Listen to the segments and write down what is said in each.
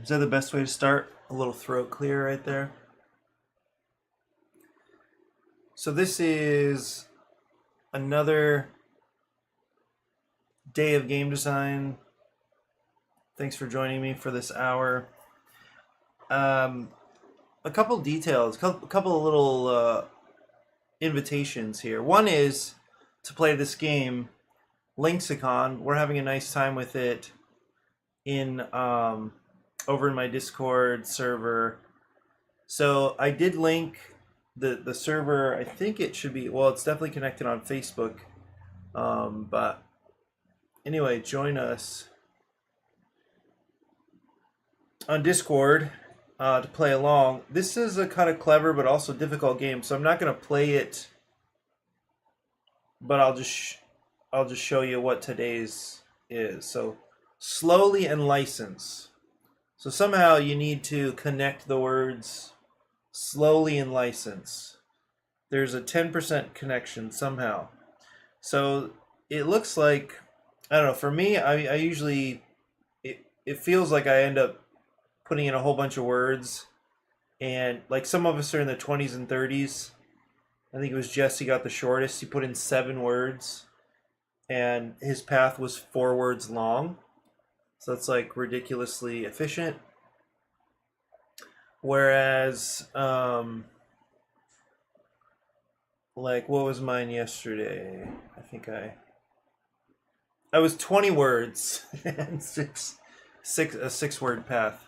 Is that the best way to start? A little throat clear right there. So this is another day of game design. Thanks for joining me for this hour. A couple details, a couple of little invitations here. One is to play this game, Lexicon. We're having a nice time with it in over in my Discord server. So I did link the server. I think it should be, well, it's definitely connected on Facebook. But anyway, join us on Discord to play along. This is a kind of clever but also difficult game, so I'm not going to play it, but I'll just show you what today's is. So slowly and license. So somehow you need to connect the words slowly and license. There's a 10% connection somehow. So it looks like, I don't know, for me, I usually, it feels like I end up putting in a whole bunch of words, and like some of us are in the 20s and 30s. I think it was Jesse got the shortest. He put in 7 words, and his path was 4 words long. So that's like ridiculously efficient. Whereas, like, what was mine yesterday? I think I was 20 words and a 6-word path.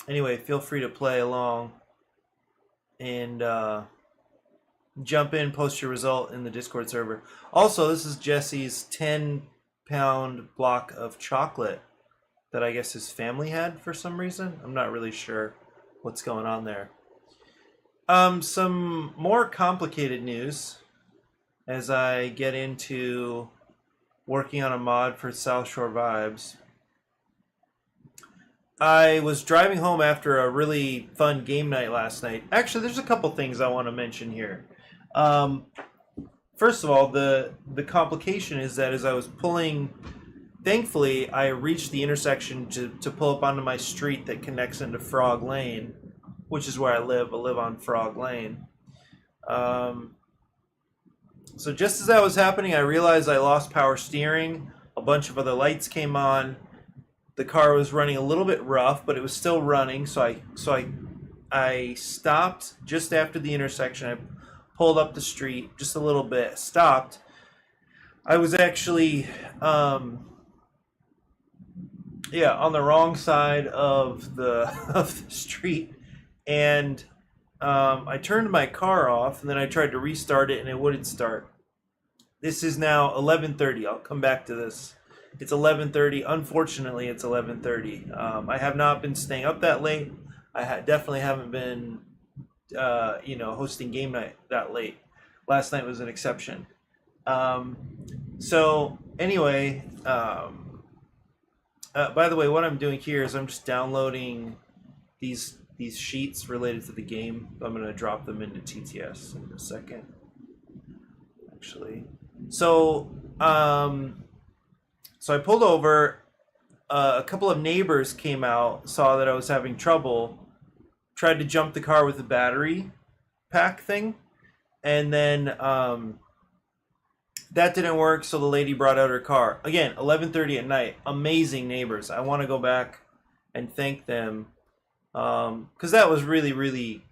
Anyway, feel free to play along and jump in, post your result in the Discord server. Also, this is Jesse's 10-pound block of chocolate that I guess his family had for some reason. I'm not really sure what's going on there. Some more complicated news as I get into working on a mod for South Shore Vibes. I was driving home after a really fun game night last night. Actually, there's a couple things I want to mention here. First of all, the complication is that as I was pulling, thankfully, I reached the intersection to pull up onto my street that connects into Frog Lane, which is where I live. I live on Frog Lane. So just as that was happening, I realized I lost power steering. A bunch of other lights came on. The car was running a little bit rough, but it was still running. So I stopped just after the intersection. I pulled up the street just a little bit, stopped. I was actually, on the wrong side of the street, and I turned my car off, and then I tried to restart it, and it wouldn't start. This is now 11:30. I'll come back to this. It's 11:30. Unfortunately, it's 11:30. I have not been staying up that late. I definitely haven't been, hosting game night that late. Last night was an exception. So anyway, by the way, what I'm doing here is I'm just downloading these sheets related to the game. I'm going to drop them into TTS in a second. Actually, so I pulled over. A couple of neighbors came out, saw that I was having trouble, tried to jump the car with the battery pack thing, and then that didn't work, so the lady brought out her car. Again, 11:30 at night. Amazing neighbors. I want to go back and thank them, because that was really, really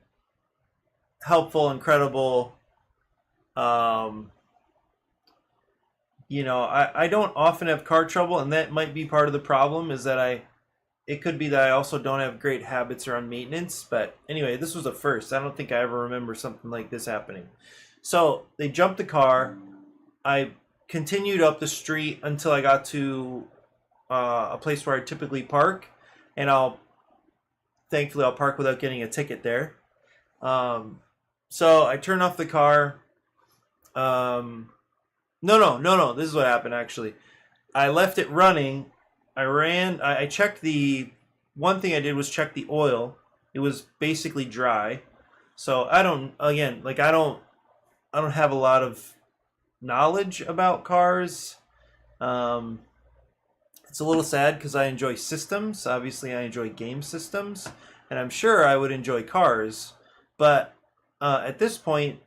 helpful, incredible. I don't often have car trouble, and that might be part of the problem, is that it could be that I also don't have great habits around maintenance. But anyway, this was a first. I don't think I ever remember something like this happening. So they jumped the car. I continued up the street until I got to a place where I typically park, and thankfully I'll park without getting a ticket there. So I turned off the car. No. This is what happened, actually. I left it running. I checked one thing I did was check the oil. It was basically dry. So I don't have a lot of knowledge about cars. It's a little sad because I enjoy systems. Obviously, I enjoy game systems, and I'm sure I would enjoy cars. But at this point,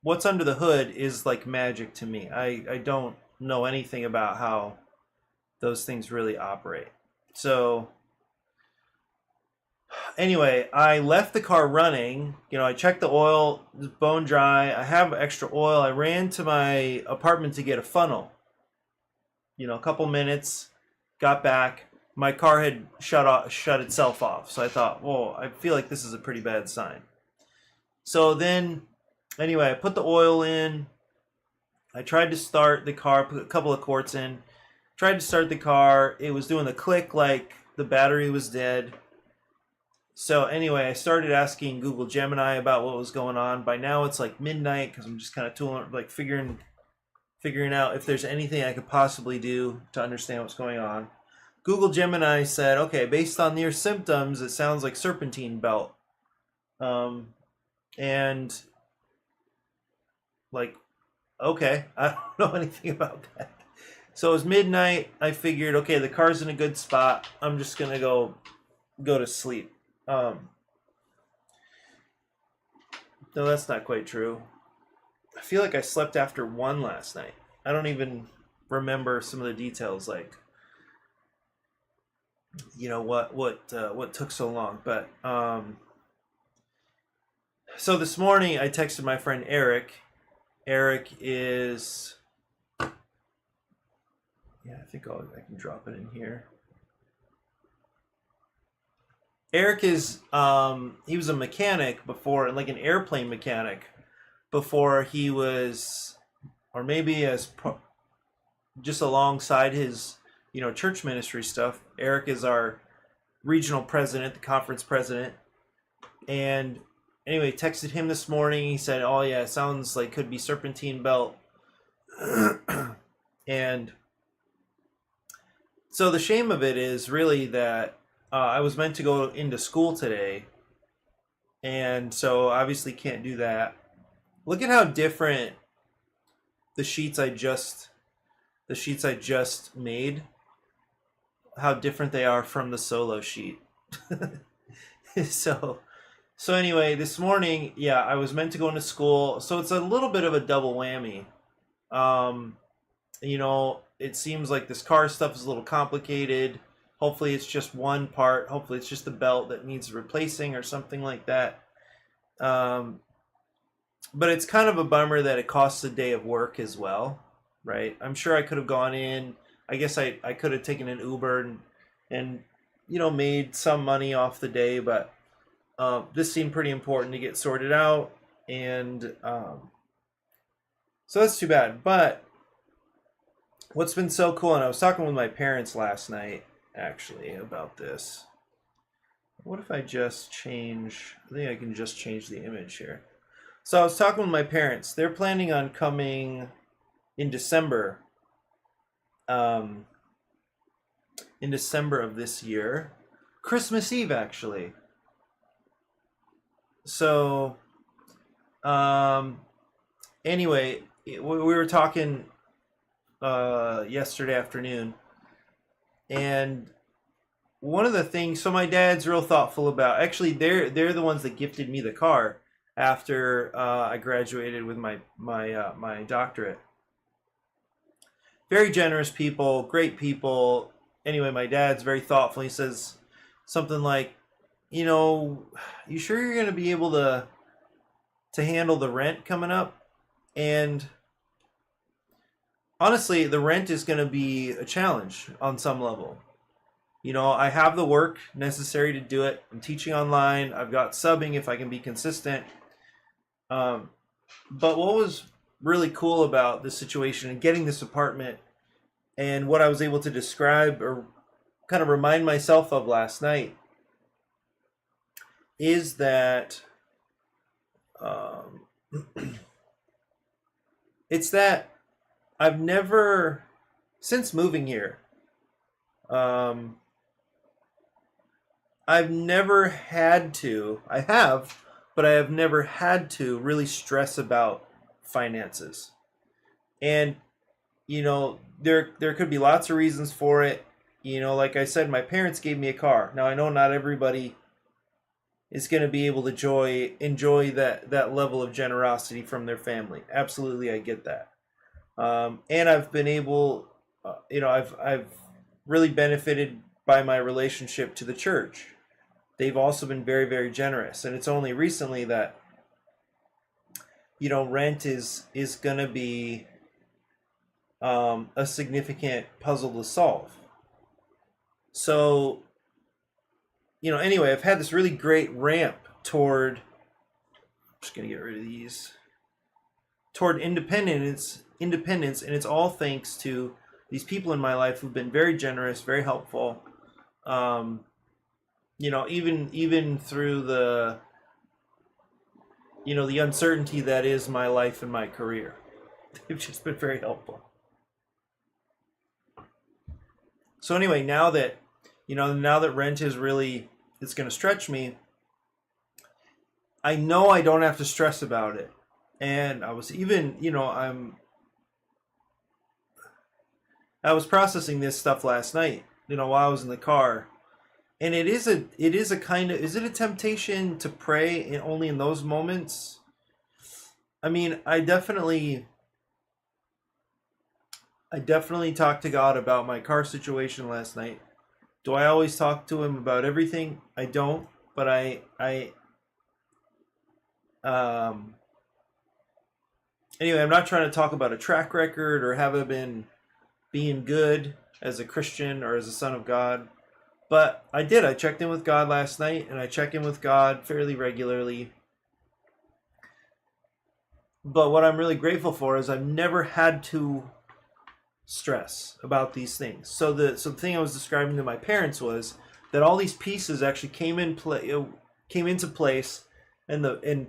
what's under the hood is like magic to me. I don't know anything about how those things really operate. So anyway, I left the car running. I checked the oil, it's bone dry. I have extra oil. I ran to my apartment to get a funnel. A couple minutes, got back. My car had shut itself off. So I thought, whoa, I feel like this is a pretty bad sign. So then, anyway, I put the oil in. I tried to start the car, put a couple of quarts in. Tried to start the car. It was doing the click like the battery was dead. So anyway, I started asking Google Gemini about what was going on. By now it's like midnight because I'm just kind of tooling, like figuring out if there's anything I could possibly do to understand what's going on. Google Gemini said, okay, based on your symptoms, it sounds like serpentine belt. And like, okay, I don't know anything about that. So it was midnight. I figured, okay, the car's in a good spot. I'm just gonna go to sleep. No, that's not quite true. I feel like I slept after 1 last night. I don't even remember some of the details, like what took so long. But so this morning I texted my friend Eric. Eric is, I think I can drop it in here. Eric is he was a mechanic before, like an airplane mechanic before he was, or maybe just alongside his church ministry stuff. Eric is our regional president, the conference president. And anyway, texted him this morning. He said, oh yeah, it sounds like could be serpentine belt. And so the shame of it is really that I was meant to go into school today, and so obviously can't do that. Look at how different the sheets I just made, how different they are from the solo sheet. So anyway, this morning, yeah, I was meant to go into school, so it's a little bit of a double whammy. It seems like this car stuff is a little complicated. Hopefully it's just one part. Hopefully it's just the belt that needs replacing or something like that. But it's kind of a bummer that it costs a day of work as well, right? I'm sure I could have gone in. I guess I could have taken an Uber and made some money off the day, but this seemed pretty important to get sorted out. And so that's too bad. But what's been so cool, and I was talking with my parents last night, actually, about this. What if I just change, I think I can just change the image here. So I was talking with my parents. They're planning on coming in December. In December of this year. Christmas Eve, actually. So, anyway, we were talking yesterday afternoon, and one of the things, so my dad's real thoughtful about, actually they're the ones that gifted me the car after I graduated with my doctorate. Very generous people, great people. Anyway, my dad's very thoughtful. He says something like, you sure you're going to be able to handle the rent coming up? And honestly, the rent is going to be a challenge on some level. I have the work necessary to do it. I'm teaching online. I've got subbing if I can be consistent. But what was really cool about this situation and getting this apartment, and what I was able to describe or kind of remind myself of last night, is that it's that I've never, since moving here, I've never had to, I have, but I have never had to really stress about finances. And, there could be lots of reasons for it. like I said, my parents gave me a car. Now I know not everybody is going to be able to enjoy that level of generosity from their family. Absolutely, I get that. And I've been able, I've really benefited by my relationship to the church. They've also been very, very generous, and it's only recently that rent is going to be a significant puzzle to solve. So, anyway, I've had this really great ramp toward. I'm just going to get rid of these. Toward independence, and it's all thanks to these people in my life who've been very generous, very helpful. Even through the the uncertainty that is my life and my career. They've just been very helpful. So anyway, now that rent is really, it's going to stretch me, I know I don't have to stress about it. And I was even, I was processing this stuff last night, while I was in the car. And it is a kind of, is it a temptation to pray only in those moments? I mean, I definitely talked to God about my car situation last night. Do I always talk to him about everything? I don't, but anyway, I'm not trying to talk about a track record or have I been being good as a Christian or as a son of God. But I did. I checked in with God last night, and I check in with God fairly regularly. But what I'm really grateful for is I've never had to stress about these things. So the thing I was describing to my parents was that all these pieces actually came into place, and the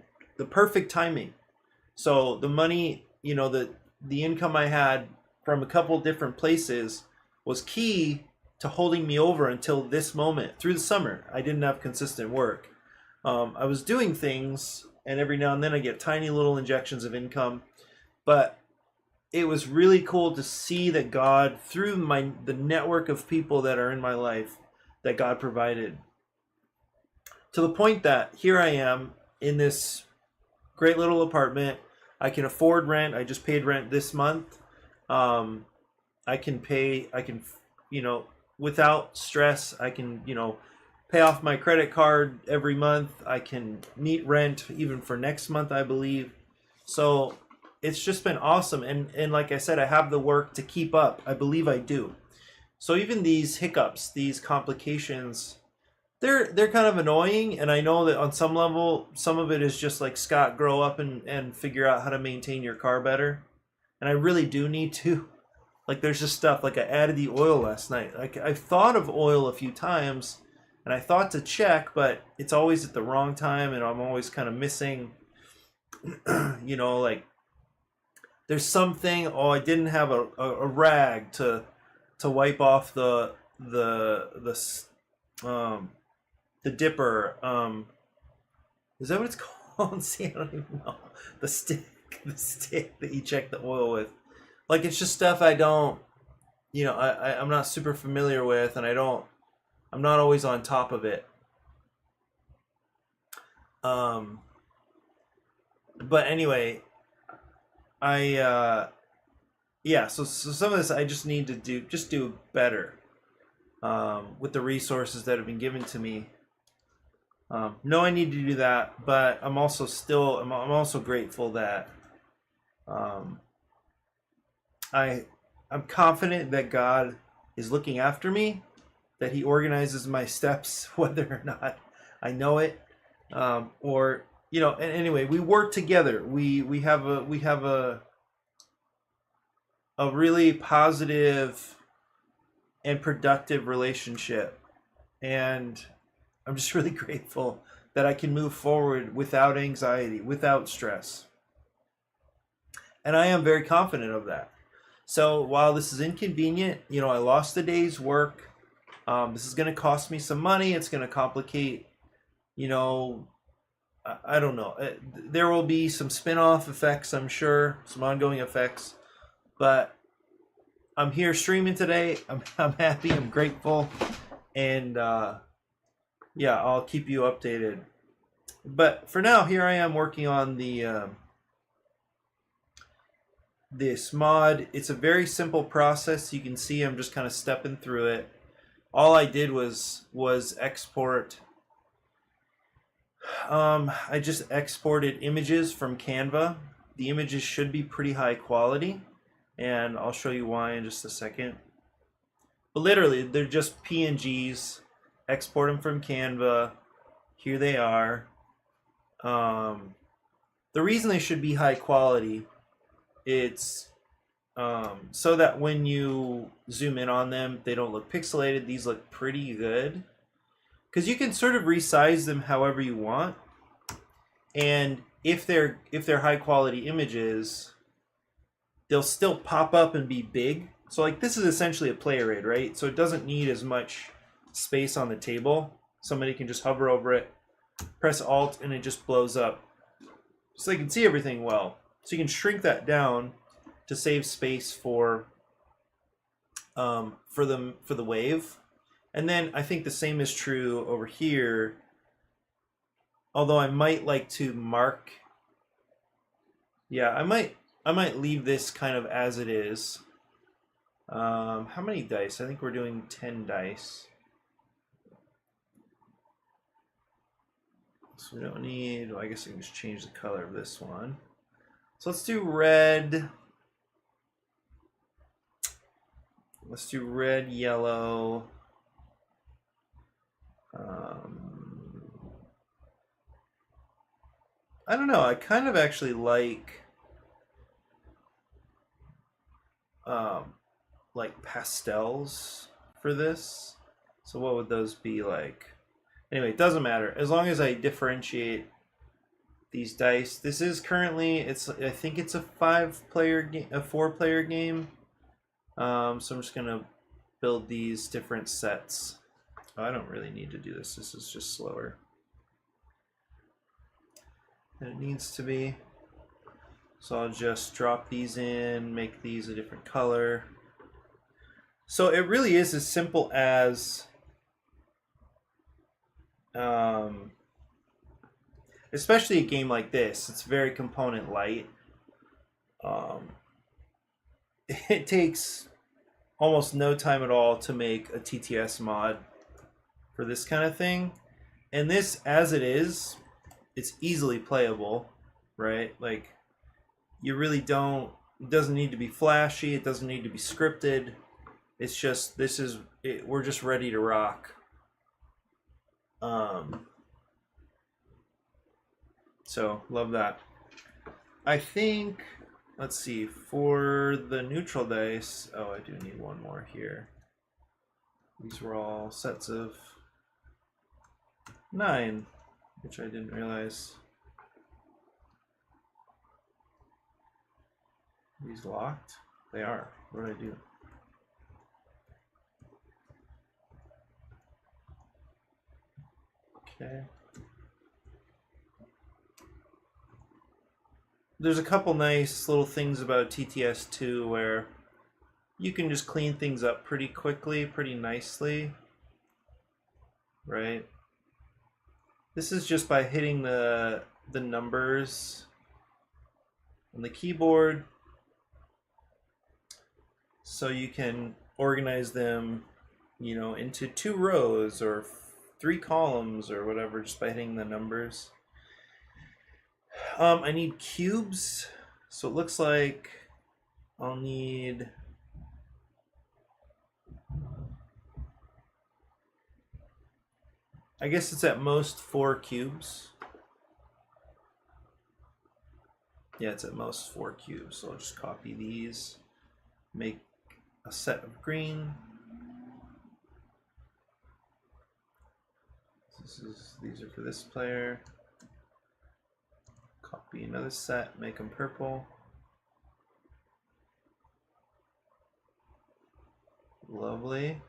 perfect timing. So the money, the income I had from a couple different places was key to holding me over until this moment. Through the summer, I didn't have consistent work. I was doing things, and every now and then I get tiny little injections of income. But it was really cool to see that God, through the network of people that are in my life, that God provided. To the point that here I am in this great little apartment. I can afford rent. I just paid rent this month. I can without stress, I can, pay off my credit card every month. I can meet rent even for next month, I believe. So it's just been awesome. And like I said, I have the work to keep up. I believe I do. So even these hiccups, these complications, they're kind of annoying. And I know that on some level, some of it is just like, Scott, grow up and figure out how to maintain your car better. And I really do need to. Like, there's just stuff, like I added the oil last night. Like, I've thought of oil a few times, and I thought to check, but it's always at the wrong time, and I'm always kind of missing, like, there's something, I didn't have a rag to wipe off the dipper. Is that what it's called? See, I don't even know. The stick that you check the oil with. Like, it's just stuff I don't, I'm not super familiar with, and I'm not always on top of it. But anyway, so some of this I just need to do better, with the resources that have been given to me. No, I need to do that, but I'm also grateful that, I'm confident that God is looking after me, that He organizes my steps, whether or not I know it, or and anyway, we work together. We have a really positive and productive relationship, and I'm just really grateful that I can move forward without anxiety, without stress, and I am very confident of that. So while this is inconvenient, I lost a day's work. This is going to cost me some money. It's going to complicate, I don't know. There will be some spin-off effects, I'm sure, some ongoing effects. But I'm here streaming today. I'm happy. I'm grateful, and yeah, I'll keep you updated. But for now, here I am working on the this mod. It's a very simple process. You can see I'm just kind of stepping through it. All I did was export. I just exported images from Canva. The images should be pretty high quality, and I'll show you why in just a second. But literally, they're just PNGs. Export them from Canva. Here they are. The reason they should be high quality, it's so that when you zoom in on them, they don't look pixelated. These look pretty good because you can sort of resize them however you want. And if they're high quality images, they'll still pop up and be big. So like this is essentially a player aid, right? So it doesn't need as much space on the table. Somebody can just hover over it, press Alt, and it just blows up. So they can see everything well. So you can shrink that down to save space for the wave. And then I think the same is true over here. Although I might like to mark. Yeah, I might leave this kind of as it is. How many dice? I think we're doing 10 dice. So we don't need, well, I guess I can just change the color of this one. So let's do red. Let's do red, yellow. I don't know, I kind of actually like pastels for this. So what would those be like? Anyway, it doesn't matter. As long as I differentiate these dice. This is currently, I think it's a 4-player game. So I'm just gonna build these different sets. Oh, I don't really need to do this. This is just slower than it needs to be. So I'll just drop these in, make these a different color. So it really is as simple as especially a game like this, it's very component light. It takes almost no time at all to make a TTS mod for this kind of thing. And this, as it is, it's easily playable, right? Like, you really don't, it doesn't need to be flashy, it doesn't need to be scripted. It's just, this is, we're just ready to rock. So, love that. I think, let's see, for the neutral dice, oh, I do need one more here. These were all sets of 9, which I didn't realize. These locked? They are. What do I do? Okay. There's a couple nice little things about TTS 2 where you can just clean things up pretty quickly, pretty nicely, right? This is just by hitting the numbers on the keyboard, so you can organize them, you know, into 2 rows or 3 columns or whatever, just by hitting the numbers. I need cubes, so it looks like I'll need, I guess it's at most 4 cubes. Yeah, it's at most 4 cubes, so I'll just copy these, make a set of green. These are for this player. Copy another set, make them purple. Lovely.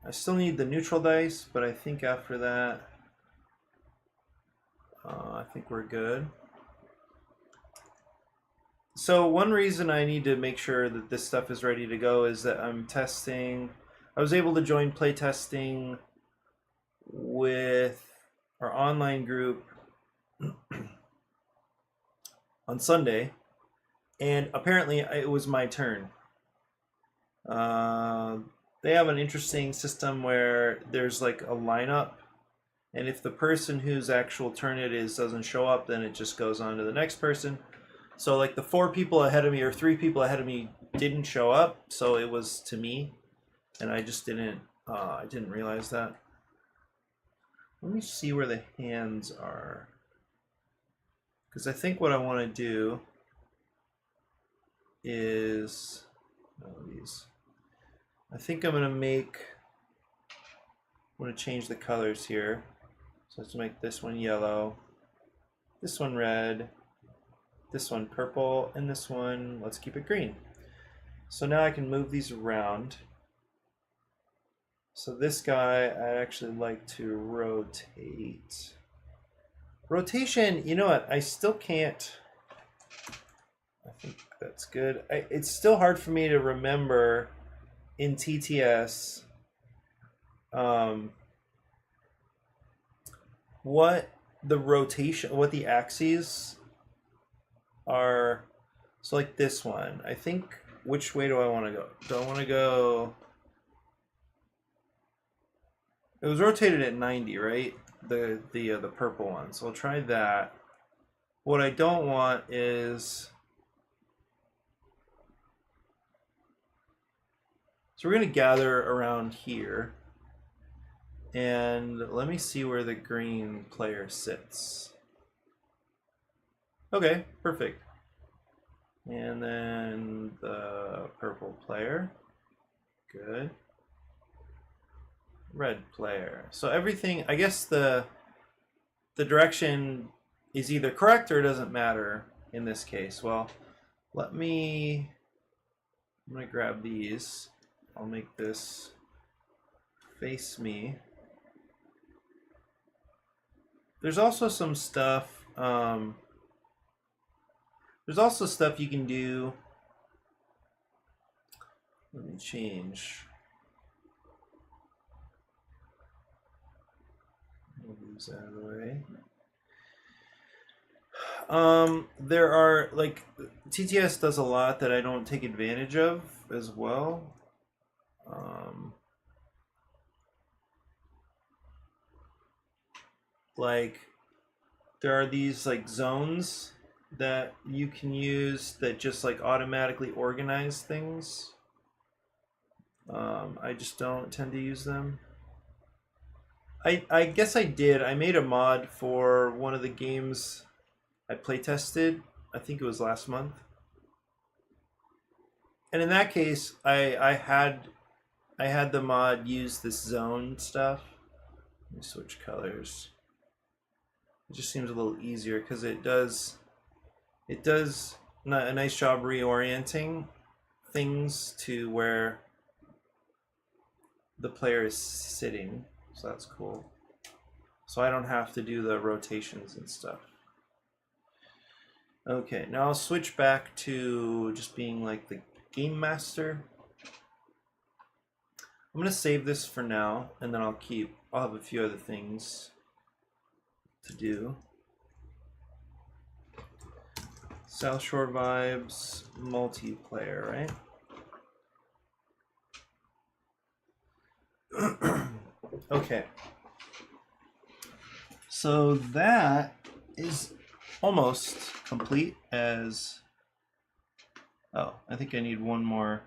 I still need the neutral dice, but I think after that, I think we're good. So one reason I need to make sure that this stuff is ready to go is that I'm testing. I was able to join playtesting with our online group on Sunday, and apparently it was my turn. They have an interesting system where there's like a lineup, and if the person whose actual turn it is doesn't show up, then it just goes on to the next person. So like the 4 people ahead of me or 3 people ahead of me didn't show up, so it was to me, and I just didn't. I didn't realize that. Let me see where the hands are, because I think what I want to do is these. I think I'm gonna change the colors here. So let's make this one yellow, this one red, this one purple, and this one, let's keep it green. So now I can move these around. So this guy, I'd actually like to rotate. Rotation, you know what, I still can't. I think that's good. It's still hard for me to remember in TTS what the rotation, what the axes are. So like this one, I think, which way do I want to go? Do I want to go? It was rotated at 90, right? The purple one. So I'll try that. What I don't want is, so we're gonna gather around here, and let me see where the green player sits. Okay, perfect. And then the purple player, good. Red player. So everything, I guess the direction is either correct or it doesn't matter in this case. Well, I'm gonna grab these. I'll make this face me. There's also some stuff, there's also stuff you can do. Let me change. Move these out of the way. There are, like, TTS does a lot that I don't take advantage of as well. Like, there are these like zones that you can use that just like automatically organize things. I just don't tend to use them. I guess I did. I made a mod for one of the games I play tested. I think it was last month. And in that case, I had the mod use this zone stuff. Let me switch colors. It just seems a little easier because it does a nice job reorienting things to where the player is sitting, so that's cool. So I don't have to do the rotations and stuff. Okay, now I'll switch back to just being like the game master. I'm gonna save this for now, and then I'll have a few other things to do. South Shore Vibes multiplayer, right? Okay. So that is almost complete as... Oh, I think I need one more.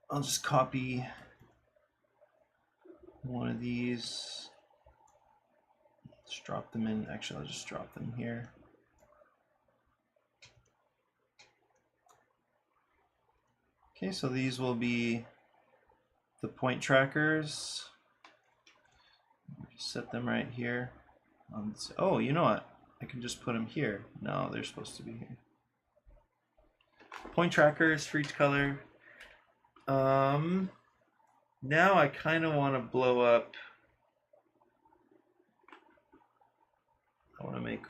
I'll just copy one of these. Just drop them in. Actually, I'll just drop them here. Okay, so these will be the point trackers. Set them right here. Oh, you know what? I can just put them here. No, they're supposed to be here. Point trackers for each color. Now I kind of want to blow up. I want to make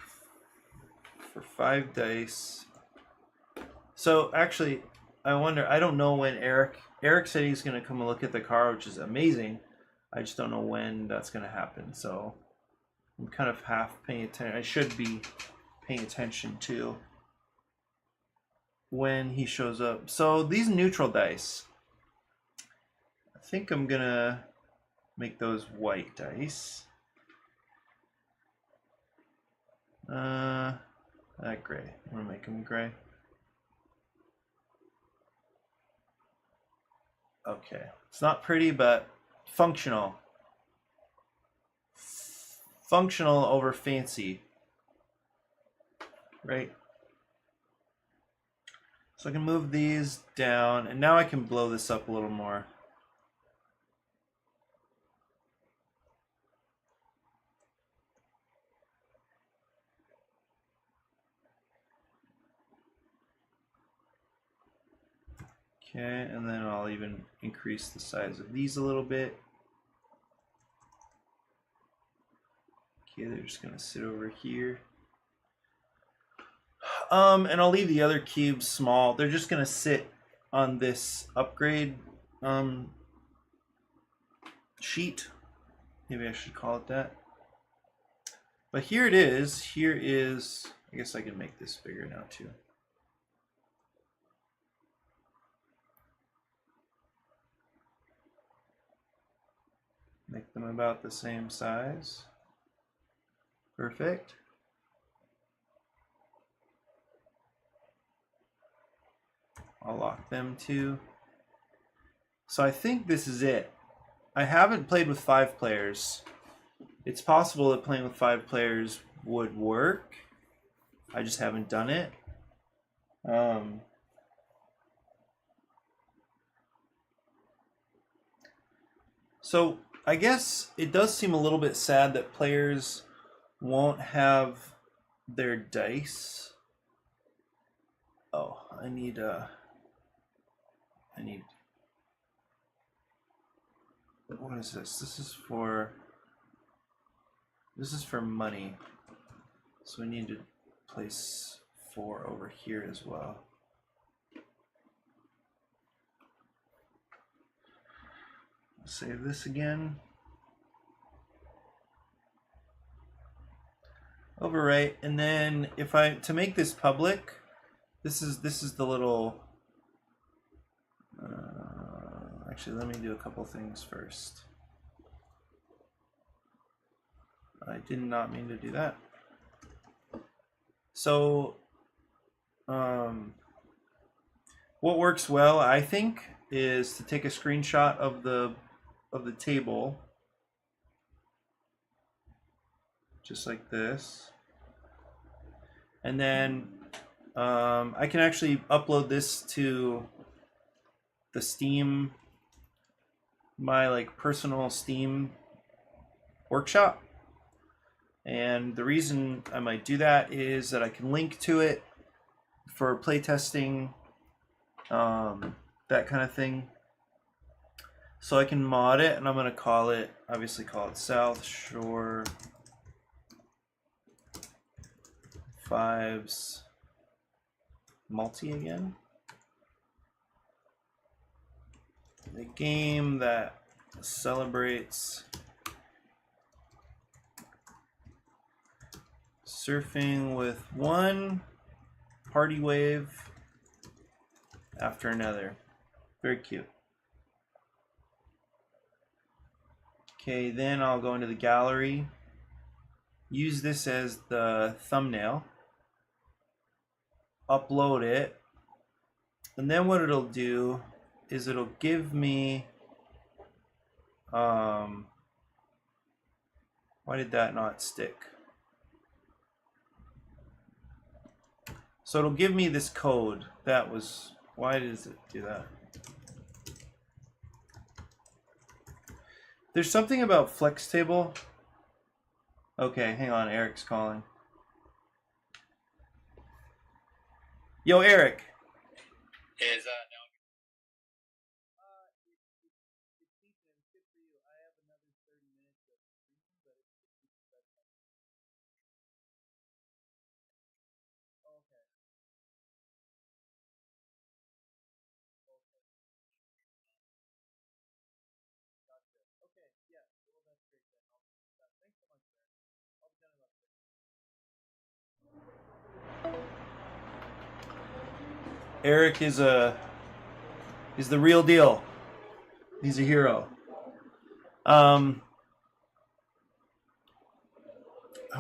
for 5 dice. So actually, I wonder. I don't know when Eric said he's going to come and look at the car, which is amazing. I just don't know when that's going to happen. So I'm kind of half paying attention. I should be paying attention to when he shows up. So these neutral dice, I think I'm going to make those white dice. That gray. I'm gonna make them gray. Okay, it's not pretty, but functional. Functional over fancy, right? So I can move these down, and now I can blow this up a little more. Okay, and then I'll even increase the size of these a little bit. Okay, they're just gonna sit over here. And I'll leave the other cubes small. They're just gonna sit on this upgrade sheet. Maybe I should call it that. But here it is. Here is, I guess I can make this bigger now too. Make them about the same size. Perfect. I'll lock them too. So I think this is it. I haven't played with 5 players. It's possible that playing with 5 players would work. I just haven't done it. So I guess it does seem a little bit sad that players won't have their dice. Oh, I need what is this? This is for money. So we need to place 4 over here as well. Save this again. Overwrite, and then if to make this public, this is the little. Actually, let me do a couple things first. I did not mean to do that. So, what works well, I think, is to take a screenshot of the table, just like this, and then I can actually upload this to the Steam, my personal Steam workshop. And the reason I might do that is that I can link to it for playtesting, that kind of thing. So I can mod it, and I'm going to obviously call it South Shore 5's Multi again. The game that celebrates surfing with one party wave after another. Very cute. Okay, then I'll go into the gallery, use this as the thumbnail, upload it, and then what it'll do is it'll give me, why did that not stick? So it'll give me this code. Why does it do that? There's something about flex table. Okay, hang on, Eric's calling. Yo, Eric. Is Eric is the real deal. He's a hero. I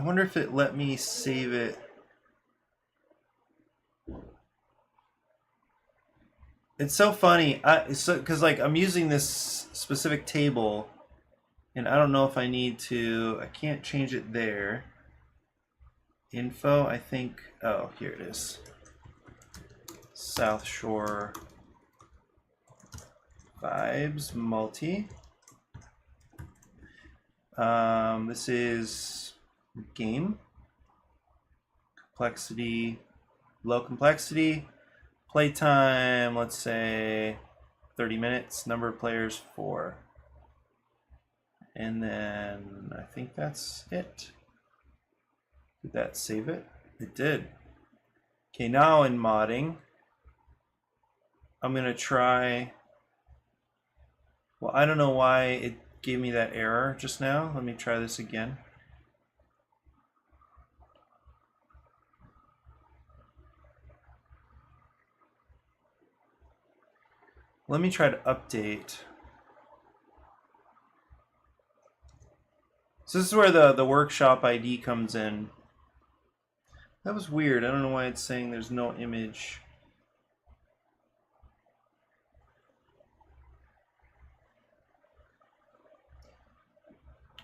wonder if it let me save it. It's so funny. Because like I'm using this specific table, and I don't know if I need to. I can't change it there. Info. I think. Oh, here it is. South Shore vibes multi. This is game complexity, low complexity. Playtime, let's say 30 minutes. Number of players 4. And then I think that's it. Did that save it? It did. Okay, now in modding, I'm gonna try. Well, I don't know why it gave me that error just now. Let me try this again. Let me try to update. So this is where the workshop ID comes in. That was weird. I don't know why it's saying there's no image.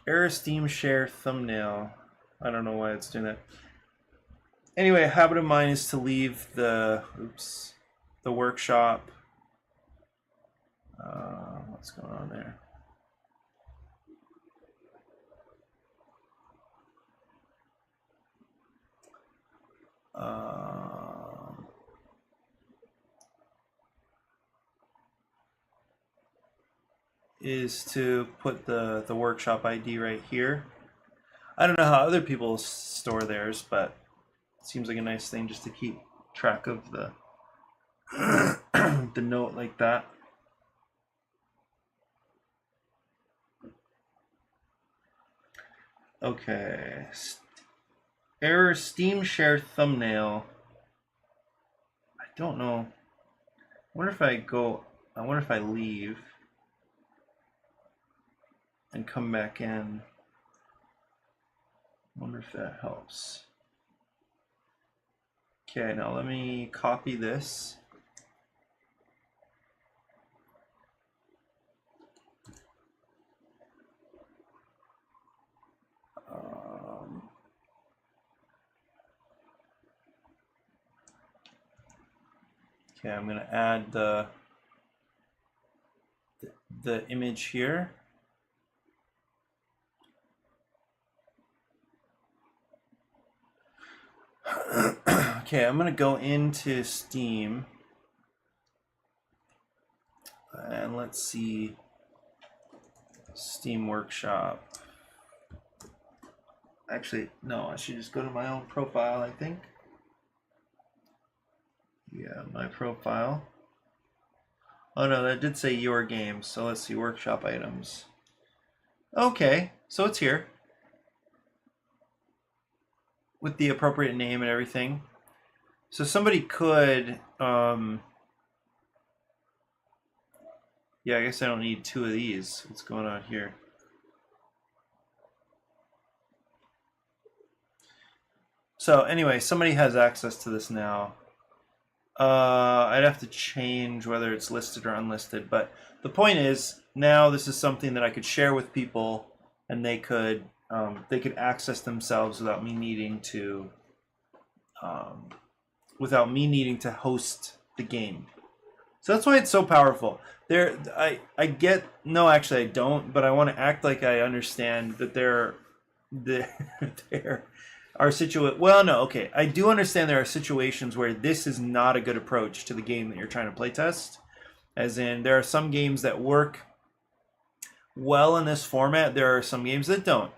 Error Steam share thumbnail. I don't know why it's doing that. Anyway, a habit of mine is to leave the workshop. What's going on there? Is to put the workshop ID right here. I don't know how other people store theirs, but it seems like a nice thing just to keep track of the the note like that. Okay. Error Steam share thumbnail. I don't know. I wonder if I leave and come back in. I wonder if that helps. Okay, now let me copy this. Okay, I'm going to add the image here. Okay, I'm going to go into Steam. And let's see. Steam Workshop. Actually, no, I should just go to my own profile, I think. Yeah, my profile. Oh no, that did say your games. So let's see, workshop items. Okay, so it's here. With the appropriate name and everything. So somebody could, yeah, I guess I don't need 2 of these. What's going on here? So anyway, somebody has access to this now. I'd have to change whether it's listed or unlisted, but the point is now this is something that I could share with people, and they could access themselves without me needing to host the game. So that's why it's so powerful. I get, no, actually I don't, but I want to act like I understand that there are well, no, okay. I do understand there are situations where this is not a good approach to the game that you're trying to play test. As in, there are some games that work well in this format. There are some games that don't.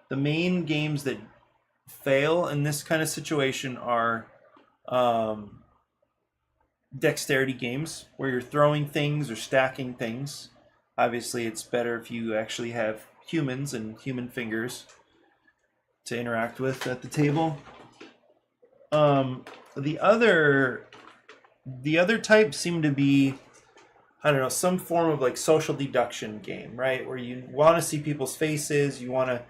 The main games that fail in this kind of situation are dexterity games, where you're throwing things or stacking things. Obviously, it's better if you actually have humans and human fingers to interact with at the table. The other types seem to be, I don't know, some form of like social deduction game, right? Where you want to see people's faces, you want to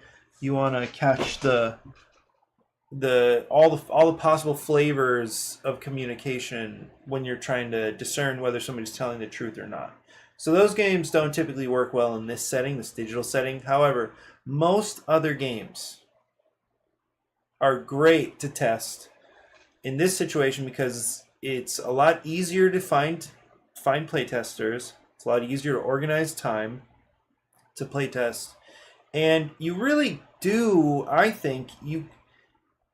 catch all the possible flavors of communication when you're trying to discern whether somebody's telling the truth or not. So those games don't typically work well in this setting, this digital setting. However, most other games are great to test in this situation because it's a lot easier to find playtesters. It's a lot easier to organize time to playtest, and you really do. I think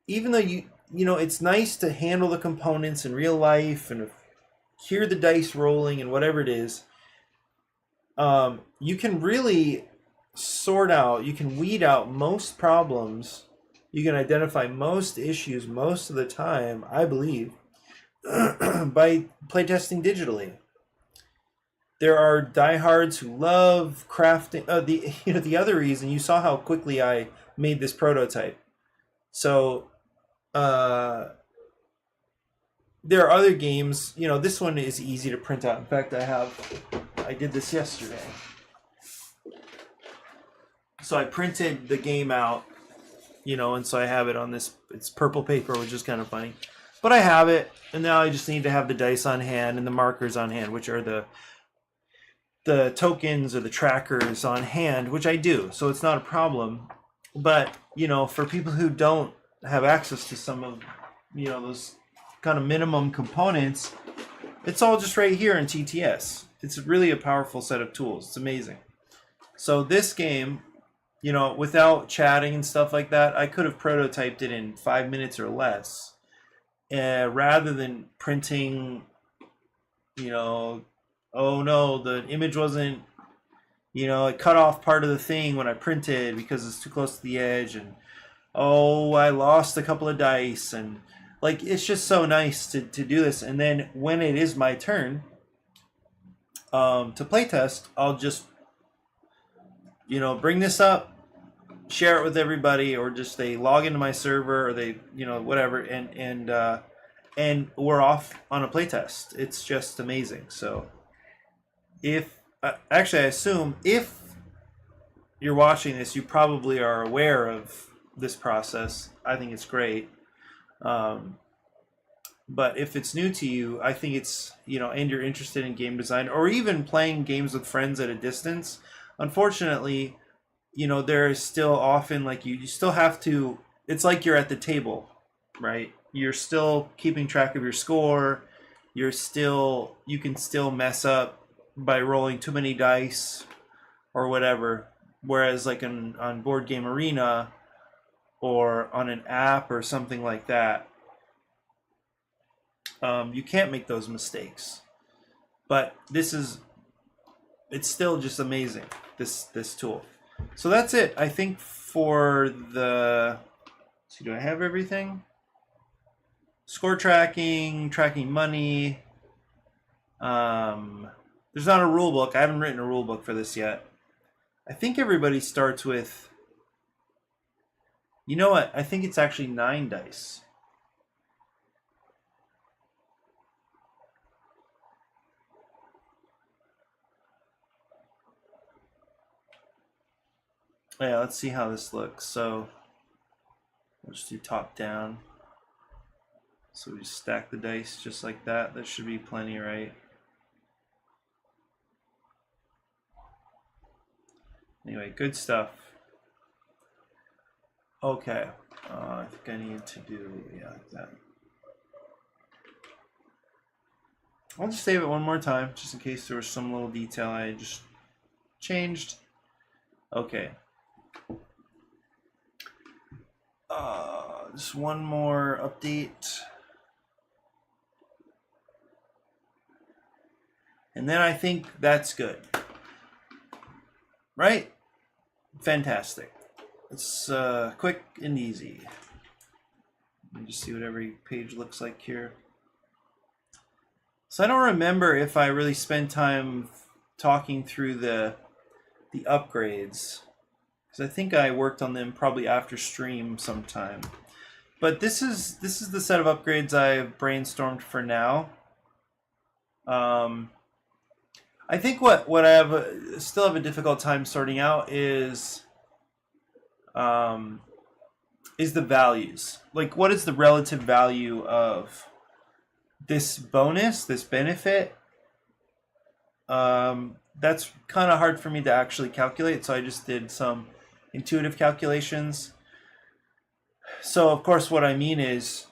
even though it's nice to handle the components in real life and hear the dice rolling and whatever it is. You can really you can weed out most problems. You can identify most issues most of the time, I believe, by playtesting digitally. There are diehards who love crafting. The other reason, you saw how quickly I made this prototype. So there are other games. This one is easy to print out. In fact, I did this yesterday. So I printed the game out, and so I have it on this. It's purple paper, which is kind of funny. But I have it, and now I just need to have the dice on hand and the markers on hand, which are the tokens or the trackers on hand, which I do. So it's not a problem. But, for people who don't have access to some of, those kind of minimum components, it's all just right here in TTS. It's really a powerful set of tools. It's amazing. So this game, without chatting and stuff like that, I could have prototyped it in 5 minutes or less, rather than printing, oh no, the image wasn't, it cut off part of the thing when I printed because it's too close to the edge, and oh, I lost a couple of dice, and it's just so nice to do this. And then when it is my turn to playtest, I'll just bring this up, share it with everybody, or just they log into my server, or they whatever, and we're off on a playtest. It's just amazing. So if actually, I assume if you're watching this, you probably are aware of this process. I think it's great. But if it's new to you, I think it's, and you're interested in game design or even playing games with friends at a distance, unfortunately, there is still often you still have to, it's like you're at the table, right? You're still keeping track of your score. You can still mess up by rolling too many dice or whatever. Whereas on Board Game Arena or on an app or something like that, you can't make those mistakes. But it's still just amazing, this tool. So that's it, I think, for the... do I have everything? Score tracking money. There's not a rule book. I haven't written a rule book for this yet. I think everybody starts with... You know what? I think it's actually 9 dice. Yeah, let's see how this looks. So we'll just do top down. So we just stack the dice just like that. That should be plenty, right? Anyway, good stuff. Okay, I think I need to do that. I'll just save it one more time, just in case there was some little detail I just changed. Okay. Just one more update. And then I think that's good. Right? Fantastic. It's quick and easy. Let me just see what every page looks like here. So I don't remember if I really spent time talking through the upgrades. because I think I worked on them probably after stream sometime. But this is the set of upgrades I've brainstormed for now. I think what I still have a difficult time sorting out is the values. Like, what is the relative value of this bonus, this benefit? That's kind of hard for me to actually calculate, so I just did some intuitive calculations. So, of course, what I mean is,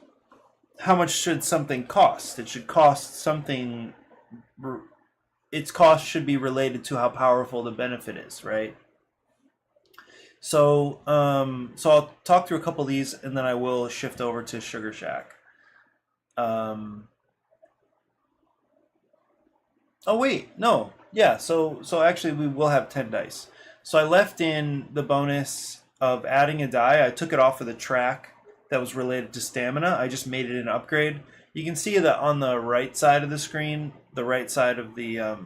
how much should something cost? It should cost something. Its cost should be related to how powerful the benefit is, right? So, so I'll talk through a couple of these, and then I will shift over to Sugar Shack. Oh wait, no, yeah. So actually, we will have 10 dice. So I left in the bonus of adding a die. I took it off of the track that was related to stamina. I just made it an upgrade. You can see that on the right side of the screen, the right side of the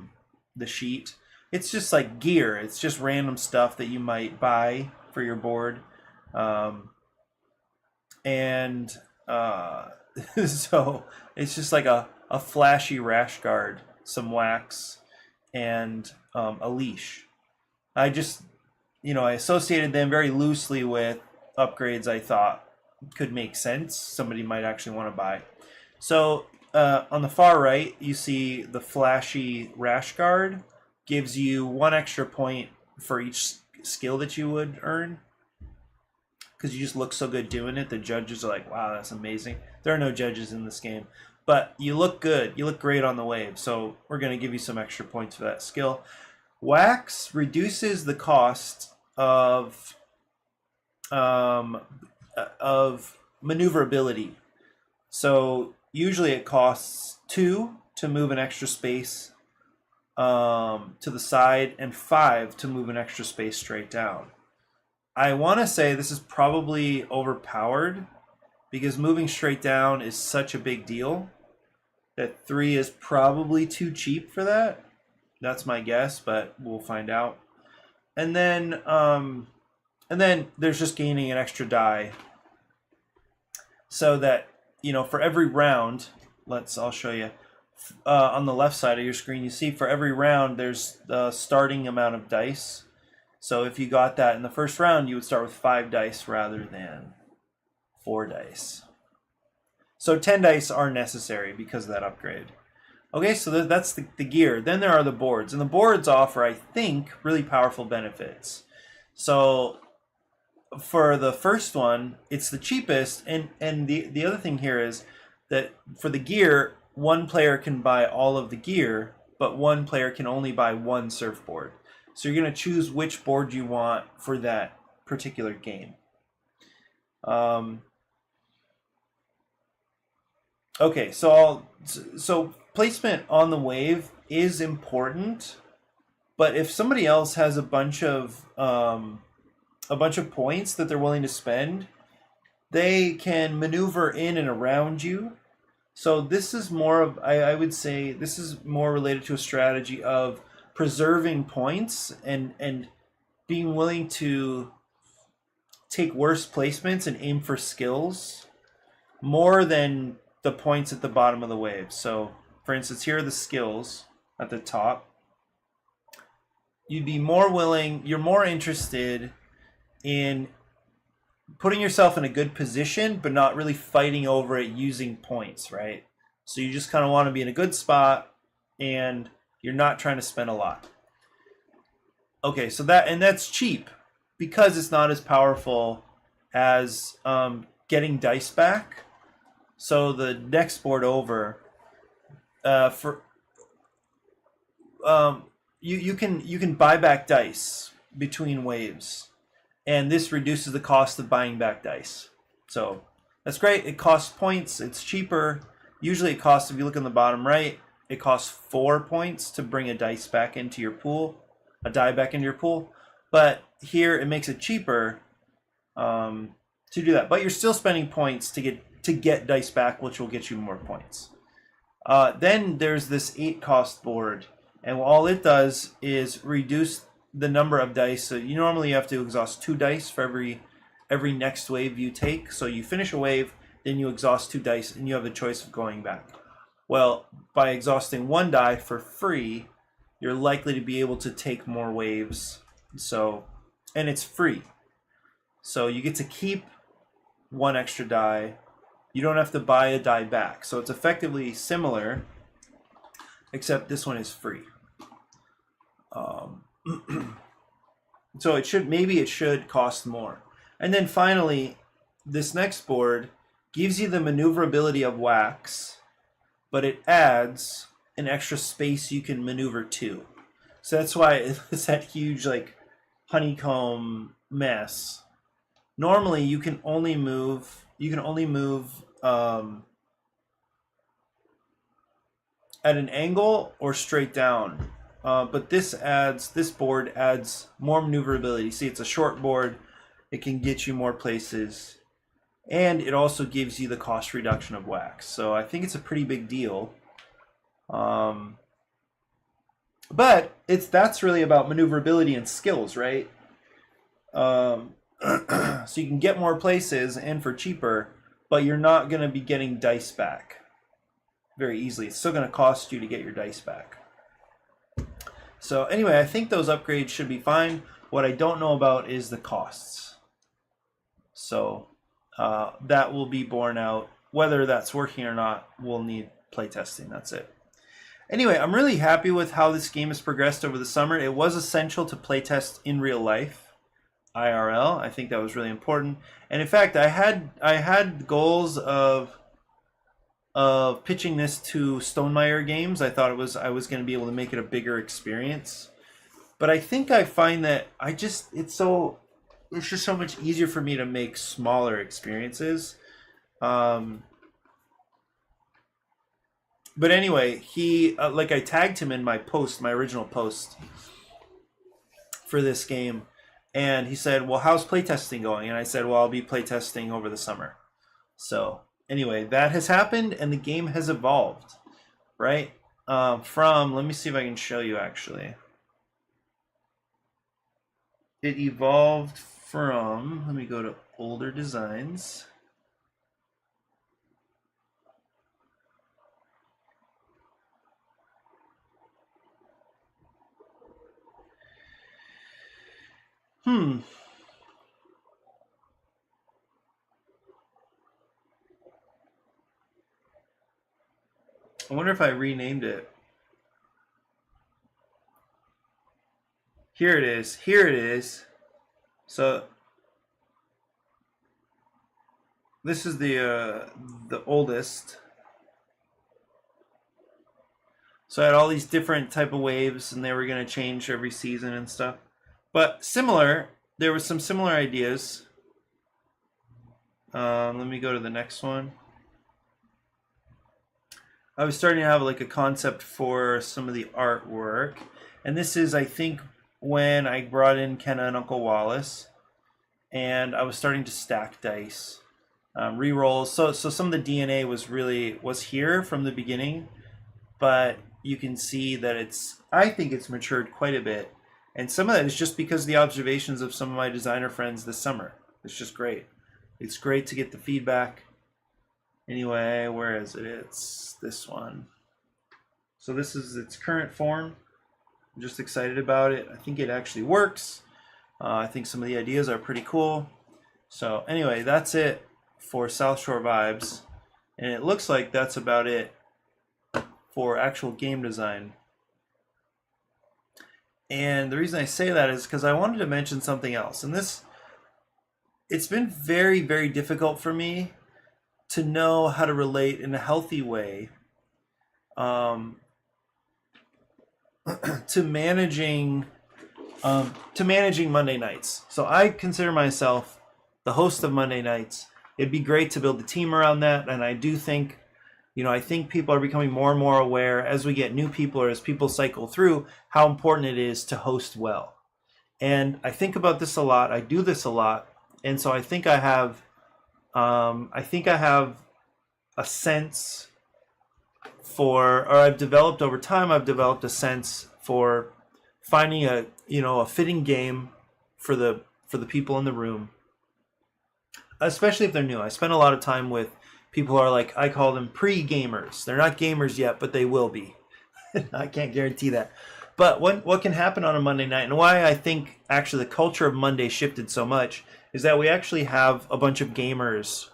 sheet. It's just like gear. It's just random stuff that you might buy for your board. And so it's just like a flashy rash guard, some wax, and a leash. I just, I associated them very loosely with upgrades I thought could make sense. Somebody might actually want to buy. So on the far right, you see the flashy rash guard gives you 1 extra point for each skill that you would earn, because you just look so good doing it. The judges are like, wow, that's amazing. There are no judges in this game, but you look good. You look great on the wave, so we're going to give you some extra points for that skill. Wax reduces the cost of maneuverability. So usually it costs 2 to move an extra space to the side, and 5 to move an extra space straight down. I want to say this is probably overpowered, because moving straight down is such a big deal that 3 is probably too cheap for that. That's my guess, but we'll find out. And then there's just gaining an extra die, so that, for every round, I'll show you. On the left side of your screen, you see for every round there's the starting amount of dice. So if you got that in the first round, you would start with 5 dice rather than 4 dice. So 10 dice are necessary because of that upgrade. Okay, so that's the gear. Then there are the boards, and the boards offer, I think, really powerful benefits. So for the first one, it's the cheapest, and the other thing here is that for the gear, 1 player can buy all of the gear, but 1 player can only buy 1 surfboard. So you're going to choose which board you want for that particular game. Okay, so placement on the wave is important, but if somebody else has a bunch of points that they're willing to spend, they can maneuver in and around you. So this is more of, I would say, this is more related to a strategy of preserving points and being willing to take worse placements and aim for skills more than the points at the bottom of the wave. So, for instance, here are the skills at the top. You'd be more willing, you're more interested in putting yourself in a good position, but not really fighting over it using points, right? So you just kind of want to be in a good spot, and you're not trying to spend a lot. Okay, so that's cheap because it's not as powerful as getting dice back. So the next board over, you can buy back dice between waves, and this reduces the cost of buying back dice. So that's great. It costs points. It's cheaper. Usually it costs, if you look on the bottom right, it costs 4 points to bring a dice back into your pool, a die back into your pool. But here it makes it cheaper to do that. But you're still spending points to get dice back, which will get you more points. Then there's this 8 cost board, and all it does is reduce the number of dice. So you normally have to exhaust 2 dice for every next wave you take. So you finish a wave, then you exhaust 2 dice, and you have the choice of going back. Well, by exhausting 1 die for free, you're likely to be able to take more waves. So, and it's free. So you get to keep 1 extra die. You don't have to buy a die back. So it's effectively similar, except this one is free. So it should cost more. And then finally, this next board gives you the maneuverability of wax, but it adds an extra space you can maneuver to. So that's why it's that huge like honeycomb mess. Normally you can only move at an angle or straight down. But this board adds more maneuverability. See, it's a short board. It can get you more places. And it also gives you the cost reduction of wax. So I think it's a pretty big deal. But that's really about maneuverability and skills, right? So you can get more places and for cheaper, but you're not going to be getting dice back very easily. It's still going to cost you to get your dice back. So anyway, I think those upgrades should be fine. What I don't know about is the costs. So that will be borne out. Whether that's working or not, we'll need playtesting. That's it. Anyway, I'm really happy with how this game has progressed over the summer. It was essential to playtest in real life, IRL. I think that was really important. And in fact, I had goals of pitching this to Stonemaier Games. I thought I was going to be able to make it a bigger experience. But I think I find that it's just so much easier for me to make smaller experiences. But anyway, he I tagged him in my original post for this game, and he said, "Well, how's playtesting going?" And I said, "Well, I'll be playtesting over the summer." So anyway, that has happened, and the game has evolved, right? Let me see if I can show you actually. It evolved from, let me go to older designs. I wonder if I renamed it. Here it is. Here it is. So this is the oldest. So I had all these different type of waves, and they were going to change every season and stuff. But similar, there were some similar ideas. Let me go to the next one. I was starting to have like a concept for some of the artwork. And this is, I think, when I brought in Kenna and Uncle Wallace. And I was starting to stack dice. Rerolls. So some of the DNA was here from the beginning. But you can see that I think it's matured quite a bit. And some of that is just because of the observations of some of my designer friends this summer. It's just great. It's great to get the feedback. Anyway, where is it? It's this one. So this is its current form. I'm just excited about it. I think it actually works. I think some of the ideas are pretty cool. So anyway, that's it for South Shore Vibes. And it looks like that's about it for actual game design. And the reason I say that is because I wanted to mention something else. And it's been very, very difficult for me to know how to relate in a healthy way to managing Monday nights. So I consider myself the host of Monday nights. It'd be great to build a team around that, and I do think, I think people are becoming more and more aware as we get new people or as people cycle through how important it is to host well. And I think about this a lot. I do this a lot, and so I think I have a sense for, or I've developed over time, a sense for finding a fitting game for the people in the room, especially if they're new. I spend a lot of time with people who are like, I call them pre-gamers. They're not gamers yet, but they will be. I can't guarantee that. But what can happen on a Monday night, and why I think actually the culture of Monday shifted so much, is that we actually have a bunch of gamers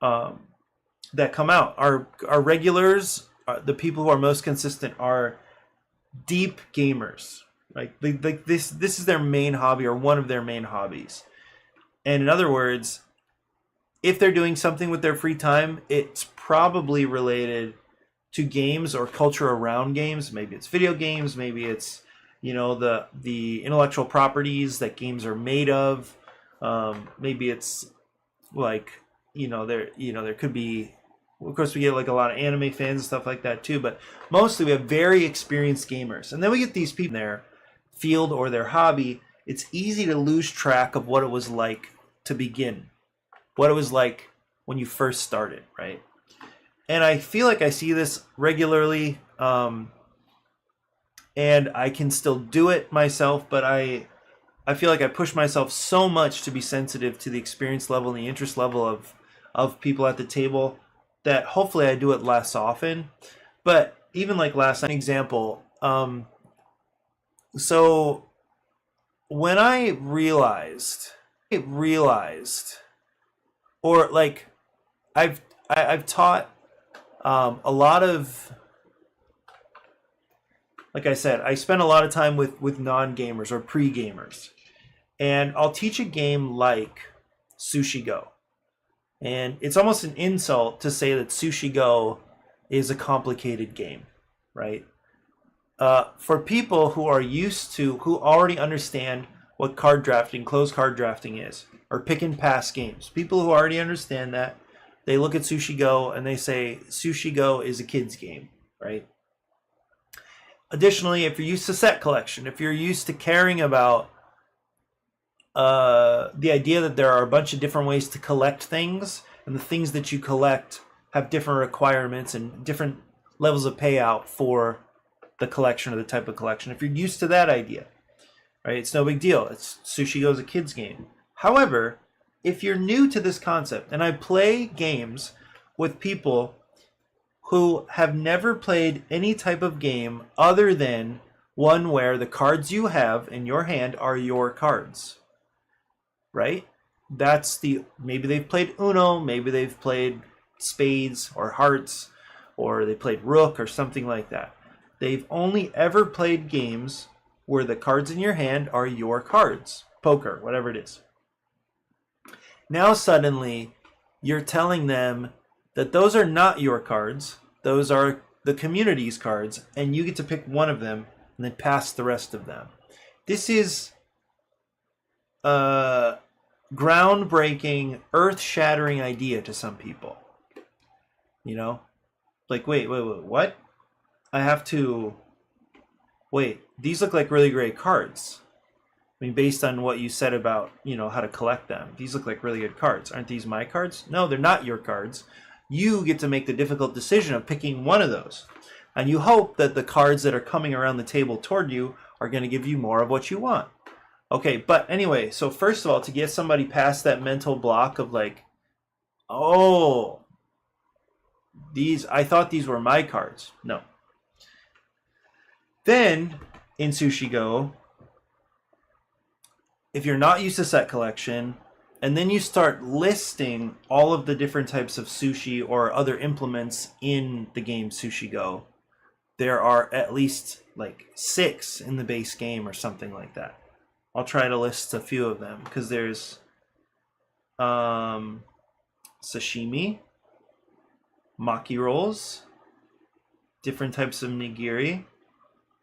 that come out. Our regulars, the people who are most consistent, are deep gamers. Like this is their main hobby, or one of their main hobbies. And in other words, if they're doing something with their free time, it's probably related to games or culture around games. Maybe it's video games, maybe it's the intellectual properties that games are made of. Maybe it's like there could be, of course we get like a lot of anime fans and stuff like that too, but mostly we have very experienced gamers. And then we get these people in their field or their hobby. It's easy to lose track of what it was like to begin, what it was like when you first started, right? And I feel like I see this regularly, and I can still do it myself, but I feel like I push myself so much to be sensitive to the experience level and the interest level of people at the table that hopefully I do it less often. But even like last night, example, so when I realized, or like I've taught a lot of, like I said, I spend a lot of time with non-gamers or pre-gamers. And I'll teach a game like Sushi Go. And it's almost an insult to say that Sushi Go is a complicated game, right? For people who already understand what card drafting, closed card drafting is, or pick and pass games, people who already understand that, they look at Sushi Go and they say, Sushi Go is a kid's game, right? Additionally, if you're used to set collection, if you're used to caring about the idea that there are a bunch of different ways to collect things, and the things that you collect have different requirements and different levels of payout for the collection or the type of collection. If you're used to that idea, right, it's no big deal. It's Sushi Go is a kid's game. However, if you're new to this concept, and I play games with people who have never played any type of game other than one where the cards you have in your hand are your cards, right? Maybe they've played Uno, maybe they've played spades or hearts, or they played rook or something like that. They've only ever played games where the cards in your hand are your cards, poker, whatever it is. Now suddenly you're telling them that those are not your cards, those are the community's cards, and you get to pick one of them and then pass the rest of them. This is a groundbreaking, earth-shattering idea to some people. Like, wait, what? These look like really great cards. I mean, based on what you said about, how to collect them. These look like really good cards. Aren't these my cards? No, they're not your cards. You get to make the difficult decision of picking one of those. And you hope that the cards that are coming around the table toward you are going to give you more of what you want. Okay, but anyway, so first of all, to get somebody past that mental block of like, oh, I thought these were my cards. No. Then, in Sushi Go, if you're not used to set collection, and then you start listing all of the different types of sushi or other implements in the game Sushi Go, there are at least like 6 in the base game or something like that. I'll try to list a few of them, because there's sashimi, maki rolls, different types of nigiri,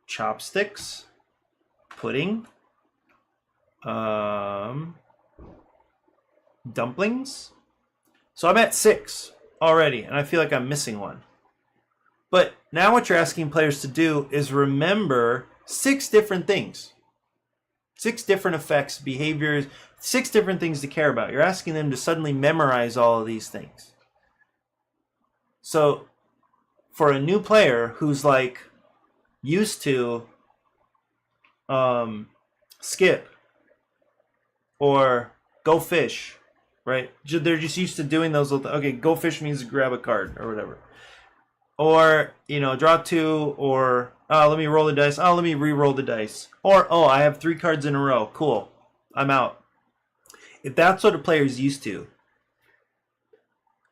chopsticks, pudding, dumplings. So I'm at 6 already, and I feel like I'm missing one. But now what you're asking players to do is remember 6 different things. 6 different effects, behaviors, 6 different things to care about. You're asking them to suddenly memorize all of these things. So for a new player who's like used to skip, or go fish, right? They're just used to doing those little, okay, go fish means grab a card or whatever. Or, draw 2, or let me roll the dice. Oh, let me re-roll the dice. Or, oh, I have 3 cards in a row. Cool. I'm out. If that's what a player is used to,